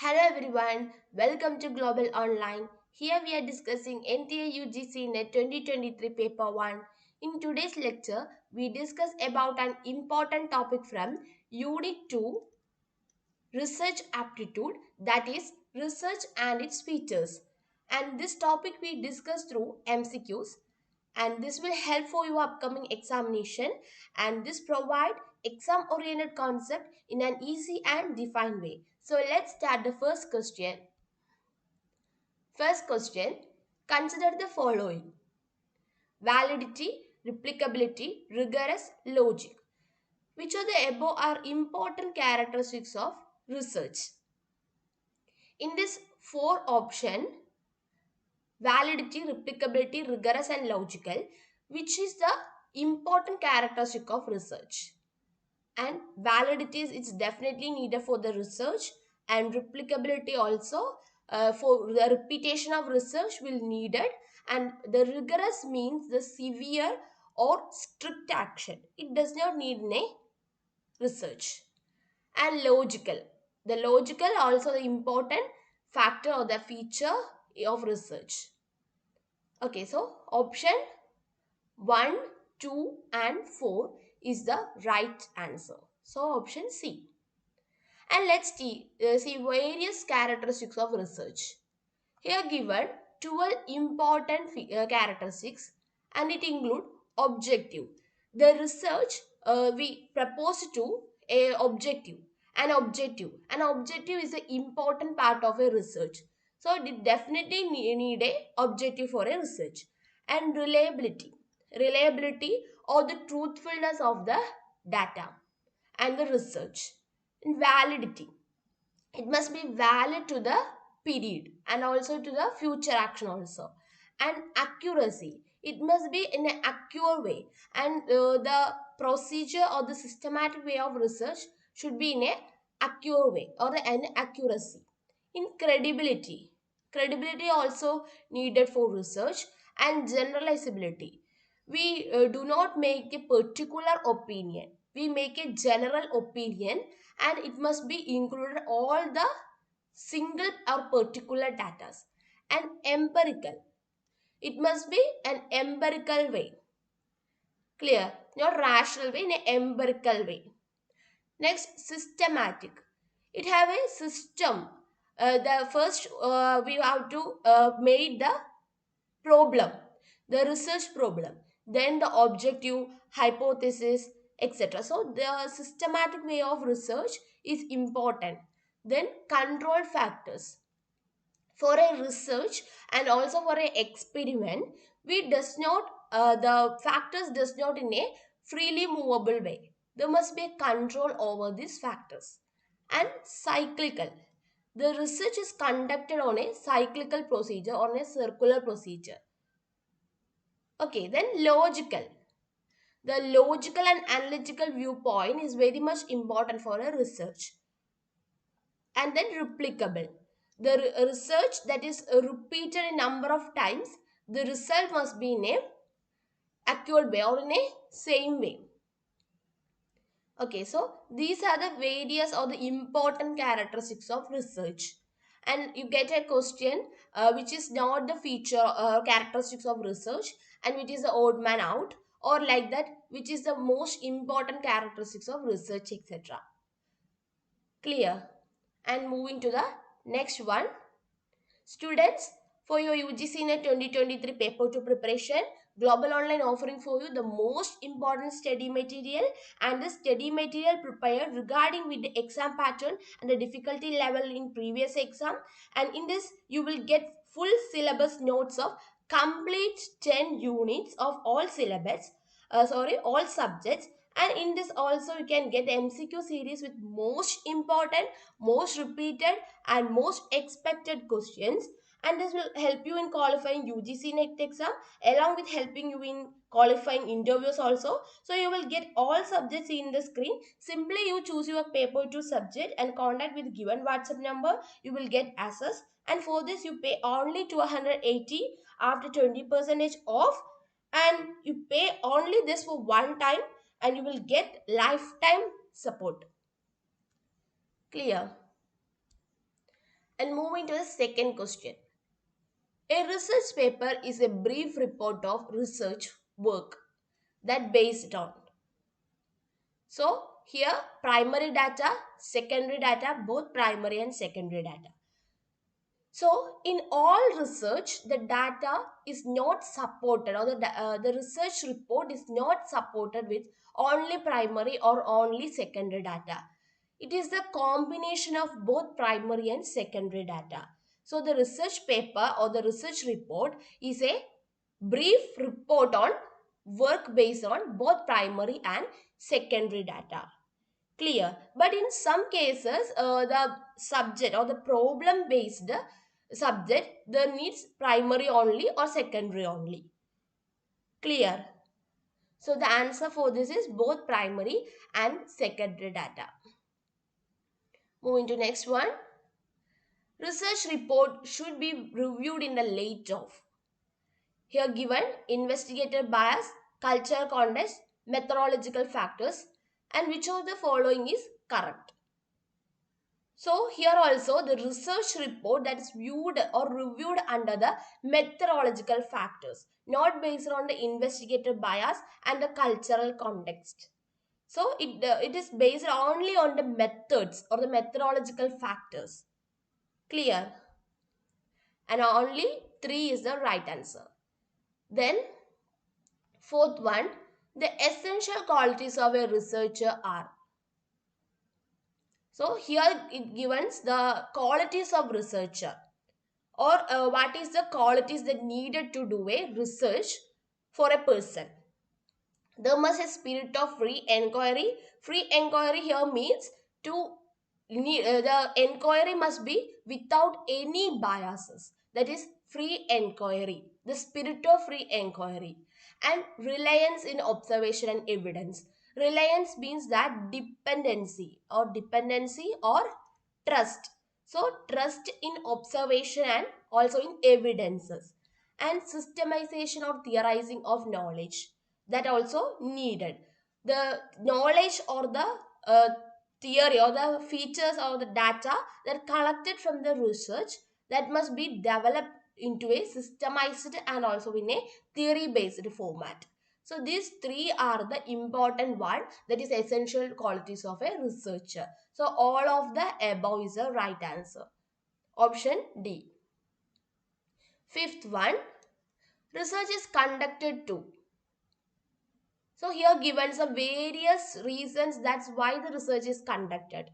Hello everyone, welcome to Global Online. Here we are discussing NTA UGC NET 2023 Paper 1. In today's lecture, we discuss about an important topic from Unit-2 Research Aptitude, that is research and its features. And this topic we discuss through MCQs, and this will help for your upcoming examination, and this provide exam oriented concept in an easy and defined way. So let's start the first question. First question, consider the following: validity, replicability, rigorous, logic. Which of the above are important characteristics of research? In this four option, validity, replicability, rigorous and logical, which is the important characteristic of research? And validity is it's definitely needed for the research, and replicability also for the repetition of research will needed, and the rigorous means the severe or strict action. It does not need a research. And logical, the logical also the important factor or the feature of research. Okay, so option 1, 2 and 4 is the right answer. So option C. And let's see various characteristics of research. Here given 12 important characteristics, and it include objective. The research we propose to a objective. An objective is an important part of a research. So it definitely need a objective for a research. And reliability or the truthfulness of the data and the research. And validity, it must be valid to the period and also to the future action also. And accuracy, it must be in an accurate way, and the procedure or the systematic way of research should be in a accurate way or an accuracy. In credibility also needed for research. And generalizability, we do not make a particular opinion, we make a general opinion, and it must be included all the single or particular data. And empirical, it must be an empirical way, clear, not rational way, in an empirical way. Next, systematic, it have a system. The first we have to make the problem, the research problem, then the objective, hypothesis, etc. So the systematic way of research is important. Then control factors, for a research and also for a experiment, we does not the factors does not in a freely movable way, there must be a control over these factors. And cyclical, the research is conducted on a cyclical procedure, on a circular procedure. Okay, then logical, the logical and analytical viewpoint is very much important for a research. And then replicable, the research that is repeated a number of times, the result must be in a accurate way or in a same way. Okay, so these are the various or the important characteristics of research. And you get a question which is not the feature characteristics of research, and which is the odd man out, or like that, which is the most important characteristics of research, etc. Clear? And moving to the next one. Students, for your UGC NET 2023 Paper 2 preparation, Global Online offering for you the most important study material, and the study material prepared regarding with the exam pattern and the difficulty level in previous exam. And in this, you will get full syllabus notes of complete 10 units of all syllabus, all subjects. And in this also you can get MCQ series with most important, most repeated and most expected questions, and this will help you in qualifying UGC NET exam, along with helping you in qualifying interviews also. So you will get all subjects in the screen. Simply you choose your paper 2 subject and contact with given WhatsApp number, you will get access. And for this you pay only 280 after 20% off, and you pay only this for one time, and you will get lifetime support. Clear? And moving to the second question. A research paper is a brief report of research work that based on. So here primary data, secondary data, both primary and secondary data. So in all research, the data is not supported, or the research report is not supported with only primary or only secondary data. It is the combination of both primary and secondary data. So the research paper or the research report is a brief report on work based on both primary and secondary data. Clear. But in some cases, the subject or the problem based subject, the needs primary only or secondary only. Clear. So the answer for this is both primary and secondary data. Moving to next one. Research report should be reviewed in the light of. Here given investigator bias, cultural context, methodological factors, and which of the following is correct. So here also the research report that is viewed or reviewed under the methodological factors, not based on the investigator bias and the cultural context. So it is based only on the methods or the methodological factors. Clear? And only 3 is the right answer. Then fourth one, the essential qualities of a researcher are. So here it gives the qualities of researcher, or what is the qualities that needed to do a research for a person. There must a spirit of free inquiry. Free inquiry here means to the inquiry must be without any biases. That is free inquiry. The spirit of free inquiry. And reliance in observation and evidence. Reliance means that dependency or trust. So trust in observation and also in evidences. And systemization or theorizing of knowledge, that also needed. The knowledge or the uh, theory or the features or the data that collected from the research, that must be developed into a systemized and also in a theory based format. So these 3 are the important one, that is essential qualities of a researcher. So all of the above is the right answer. Option D. Fifth one, research is conducted to. So here given some various reasons that's why the research is conducted.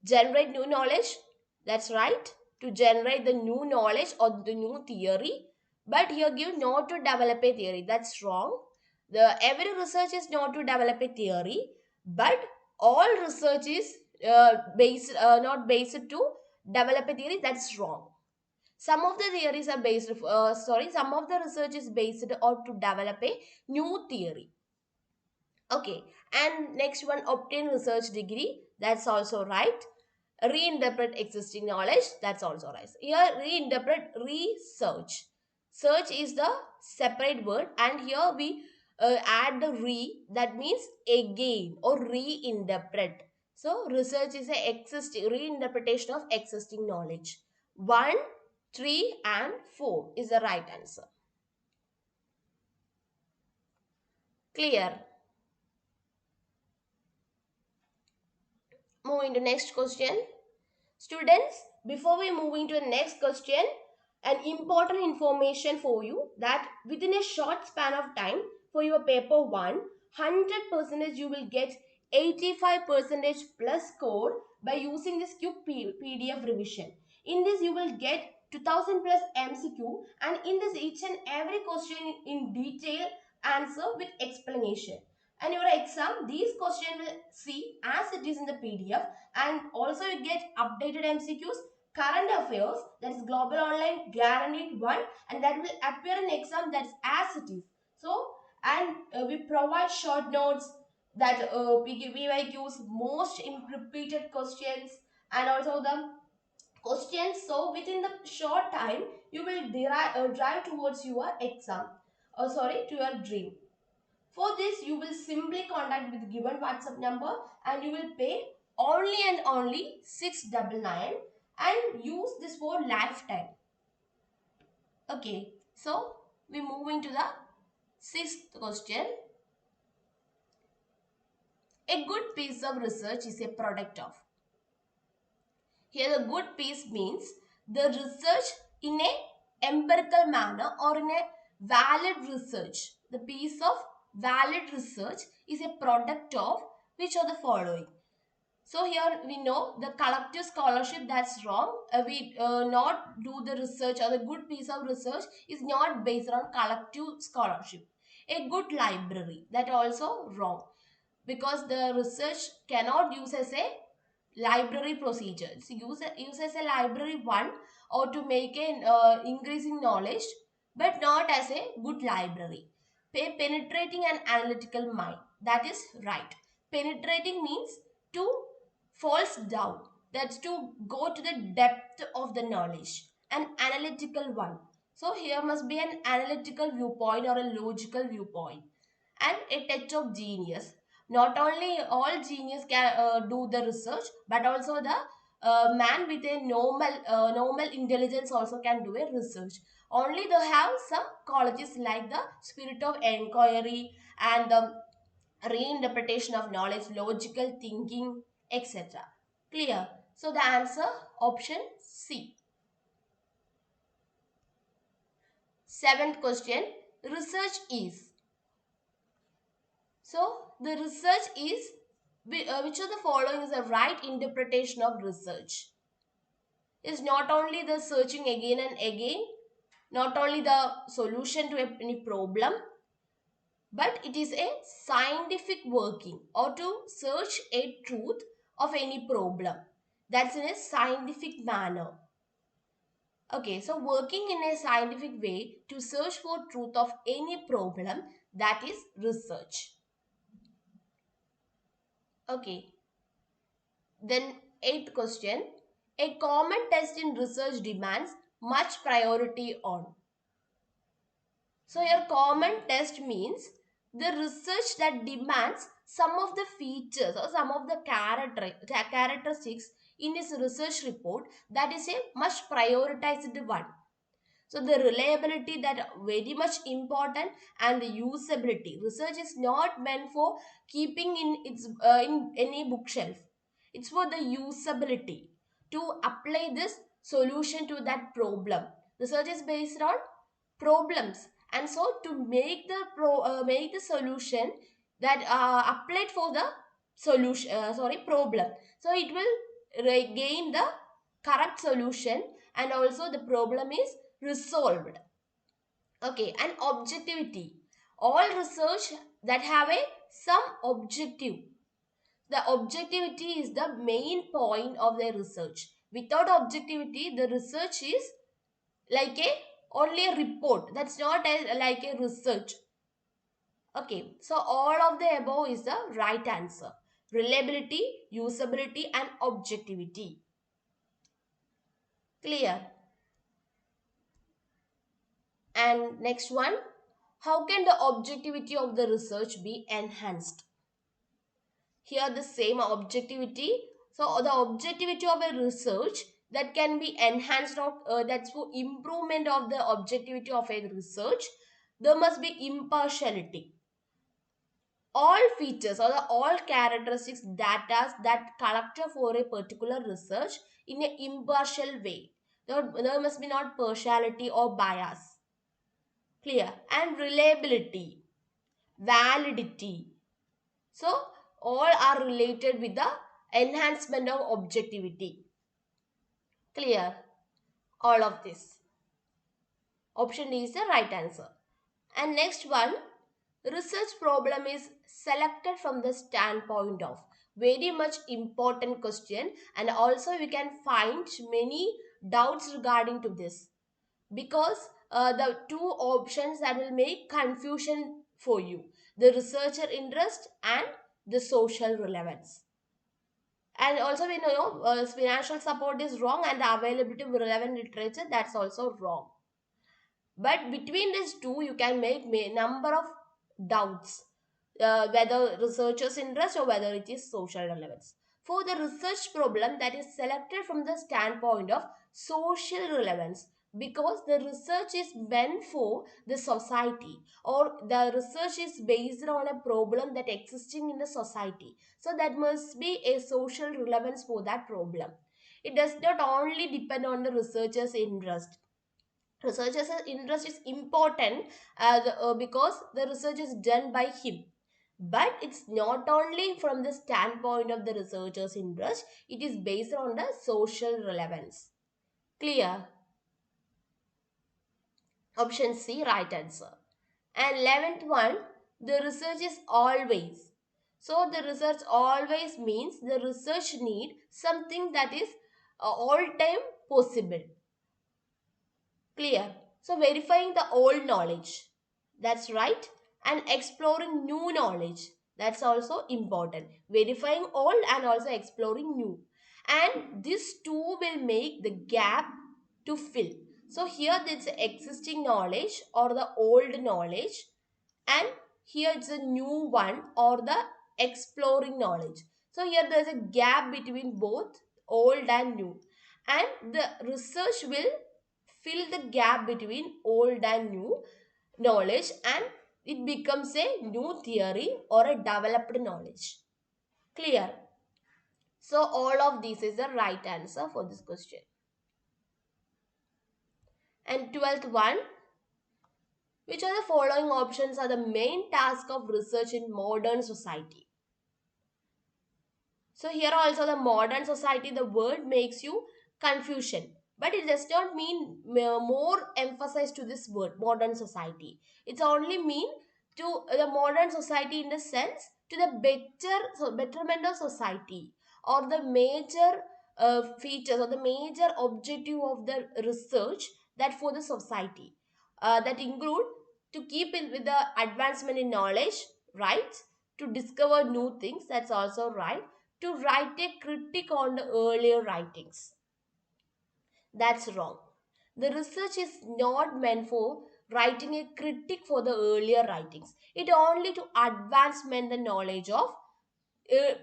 Generate new knowledge, that's right, to generate the new knowledge or the new theory. But here give not to develop a theory, that's wrong. The every research is not to develop a theory, but all research is not based to develop a theory, that's wrong. Some of the theories are based, some of the research is based or to develop a new theory. Okay, and next one, obtain research degree. That's also right. Reinterpret existing knowledge. That's also right. Here, reinterpret research. Search is the separate word, and here we add the re. That means again or reinterpret. So, research is a existing reinterpretation of existing knowledge. 1, 3, and 4 is the right answer. Clear? Moving to next question. Students, before we move into the next question, an important information for you that within a short span of time for your paper 1, 100% you will get 85% plus score by using this quick PDF revision. In this you will get 2000 plus MCQ, and in this each and every question in detail answer with explanation. And your exam, these questions will see as it is in the PDF, and also you get updated MCQs, current affairs, that is global online guaranteed one, and that will appear in exam, that's as it is. So, and we provide short notes, that PYQs, most repeated questions, and also the questions. So within the short time you will drive towards your exam, to your dream. For this, you will simply contact with given WhatsApp number, and you will pay only and only 699, and use this for lifetime. Okay, so we move into the sixth question. A good piece of research is a product of. Here the good piece means the research in a empirical manner or in a valid research. The piece of valid research is a product of which are the following. So here we know the collective scholarship, that's wrong. We not do the research, or the good piece of research is not based on collective scholarship. A good library, that also wrong, because the research cannot use as a library procedure. It's use as a library one, or to make an increasing knowledge, but not as a good library. Penetrating an analytical mind, that is right. Penetrating means to falls down, that's to go to the depth of the knowledge. An analytical one, so here must be an analytical viewpoint or a logical viewpoint. And a touch of genius, not only all genius can do the research, but also the man with a normal intelligence also can do a research. Only they have some qualities like the spirit of inquiry and the reinterpretation of knowledge, logical thinking, etc. Clear? So the answer option C. Seventh question, research is. So the research is, which of the following is the right interpretation of research? Is not only the searching again and again, not only the solution to any problem, but it is a scientific working or to search a truth of any problem. That's in a scientific manner. Okay, so working in a scientific way to search for truth of any problem, that is research. Okay, then eighth question. A common test in research demands much priority on. So your common test means the research that demands some of the features or some of the characteristics in its research report, that is a much prioritized one. So the reliability, that very much important, and the usability. Research is not meant for keeping in any bookshelf. It's for the usability, to apply this solution to that problem. Research is based on problems, and so to make the make the solution that applied for the solution problem, so it will gain the correct solution, and also the problem is resolved. Okay, and objectivity, all research that have a some objective. The objectivity is the main point of the research. Without objectivity, the research is like a only a report, that's not like a research. Okay, so all of the above is the right answer. Reliability, usability, and objectivity. Clear? And next one, how can the objectivity of the research be enhanced? Here the same objectivity. So the objectivity of a research that can be enhanced, of that's for improvement of the objectivity of a research, there must be impartiality. All features or the all characteristics data that collected for a particular research in an impartial way. There must be not partiality or bias. Clear? And reliability, validity. So all are related with the enhancement of objectivity. Clear? All of this. Option D is the right answer. And next one, research problem is selected from the standpoint of. Very much important question, and also we can find many doubts regarding to this, because the two options that will make confusion for you, the researcher interest and the social relevance. And also we know financial support is wrong, and the availability of relevant literature, that's also wrong. But between these two, you can make number of doubts, whether researchers interest or whether it is social relevance. for the research problem that is selected from the standpoint of social relevance, because the research is meant for the society, or the research is based on a problem that existing in the society, so that must be a social relevance for that problem. It does not only depend on the researcher's interest. Researcher's interest is important because the research is done by him, but it's not only from the standpoint of the researcher's interest, it is based on the social relevance. Clear? Option C, right answer. And 11th one, the research is always. So the research always means the research need something that is all time possible. Clear? So verifying the old knowledge. That's right. And exploring new knowledge. That's also important. Verifying old and also exploring new. And these two will make the gap to fill. So here it's existing knowledge or the old knowledge, and here it's a new one or the exploring knowledge. So here there's a gap between both old and new, and the research will fill the gap between old and new knowledge, and it becomes a new theory or a developed knowledge. Clear? So all of these is the right answer for this question. And 12th one, which of the following options are the main task of research in modern society? So here also the modern society, the word makes you confusion. But it does not mean more emphasis to this word, modern society. It's only mean to the modern society in the sense to the betterment of society, or the major features or the major objective of the research that for the society. That include to keep in with the advancement in knowledge, right? To discover new things, that's also right. To write a critic on the earlier writings. That's wrong. The research is not meant for writing a critic for the earlier writings. It only to advancement the knowledge of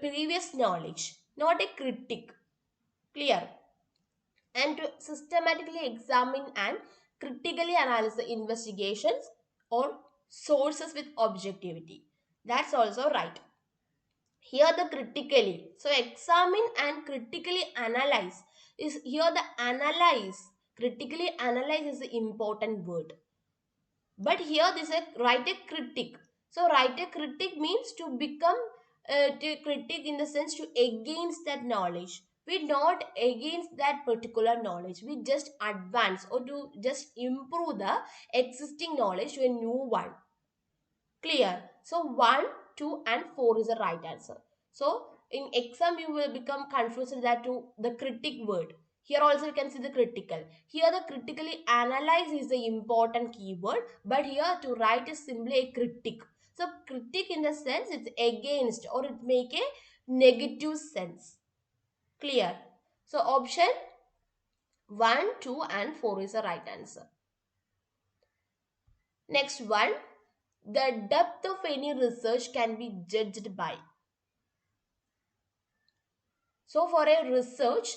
previous knowledge, not a critic. Clear? And to systematically examine and critically analyze the investigations or sources with objectivity. That's also right. Here the critically, so examine and critically analyze is here the analyze. Critically analyze is the important word, but here this is write a critic. So write a critic means to become to critic in the sense to against that knowledge. We not against that particular knowledge, we just advance or to just improve the existing knowledge to a new one. Clear? So 1, 2 and 4 is the right answer. So in exam you will become confused that to the critic word. Here also you can see the critical. Here the critically analyze is the important keyword, but here to write is simply a critic. So critic in the sense it's against or it make a negative sense. Clear? So option 1, 2 and 4 is the right answer. Next one, the depth of any research can be judged by. So for a research,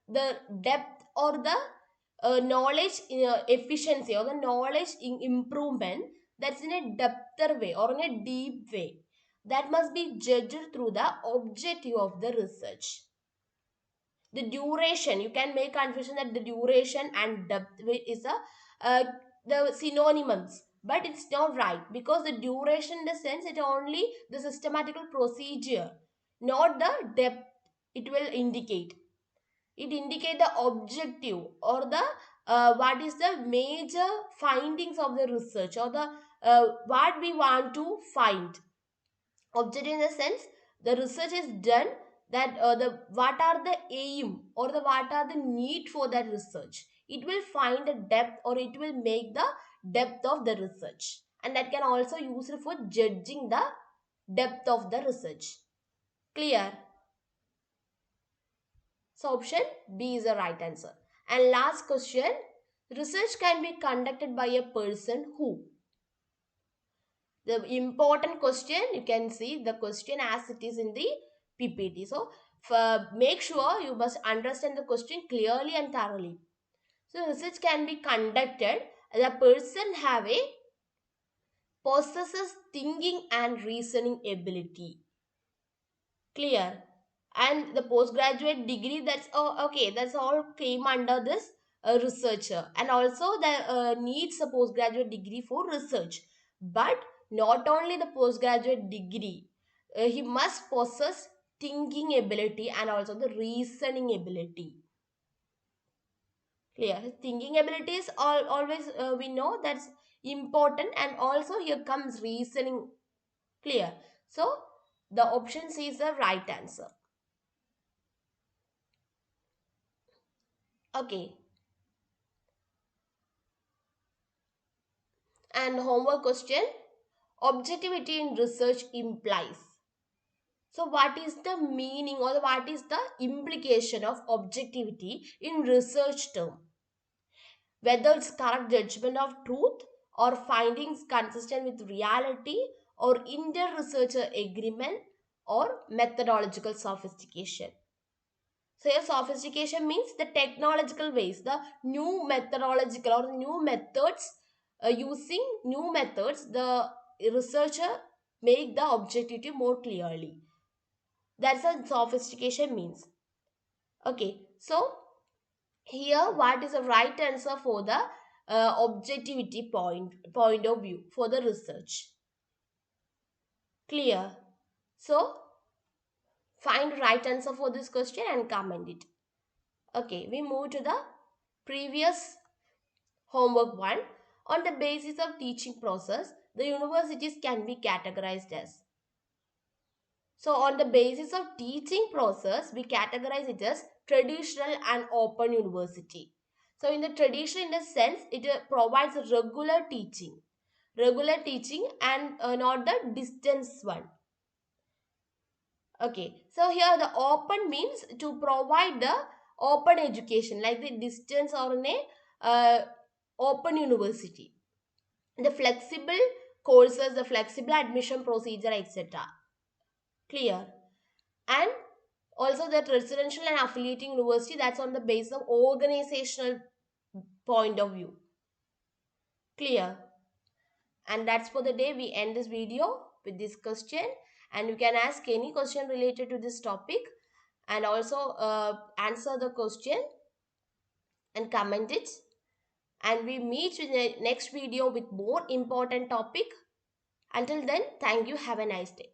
the depth or the knowledge efficiency or the knowledge improvement, that's in a depther way or in a deep way, that must be judged through the objective of the research. The duration, you can make confusion that the duration and depth is the synonyms, but it's not right, because the duration in the sense it only the systematical procedure, not the depth. It will indicate, it indicate the objective or the what is the major findings of the research, or the what we want to find. Objective in the sense the research is done, that the what are the aim or the what are the need for that research. It will find a depth or it will make the depth of the research, and that can also use it for judging the depth of the research. Clear? So option B is the right answer. And last question, research can be conducted by a person who. The important question, you can see the question as it is in the PPT. So make sure you must understand the question clearly and thoroughly. So research can be conducted. The person have a possesses thinking and reasoning ability. Clear? And the postgraduate degree, that's okay, that's all came under this researcher, and also the needs a postgraduate degree for research. But not only the postgraduate degree, he must possess thinking ability and also the reasoning ability. Clear? His thinking ability is always, we know that's important, and also here comes reasoning. Clear? So the option C is the right answer. Okay. And homework question: objectivity in research implies. So what is the meaning or what is the implication of objectivity in research term? Whether it's correct judgment of truth or findings consistent with reality or inter-researcher agreement or methodological sophistication. So here sophistication means the technological ways, the new methodological or new methods, using new methods, the researcher make the objectivity more clearly. That's what sophistication means. Okay, so here what is the right answer for the objectivity point of view for the research? Clear? So find right answer for this question and comment it. Okay, we move to the previous homework 1. On the basis of teaching process, the universities can be categorized as. So on the basis of teaching process, we categorize it as traditional and open university. So in the traditional, in the sense, it provides regular teaching and not the distance one. Okay, so here the open means to provide the open education like the distance or in a open university. The flexible courses, the flexible admission procedure, etc. Clear? And also that residential and affiliating university, that's on the basis of organizational point of view. Clear? And that's for the day. We end this video with this question, and you can ask any question related to this topic and also answer the question and comment it. And we meet in the next video with more important topic. Until then, thank you. Have a nice day.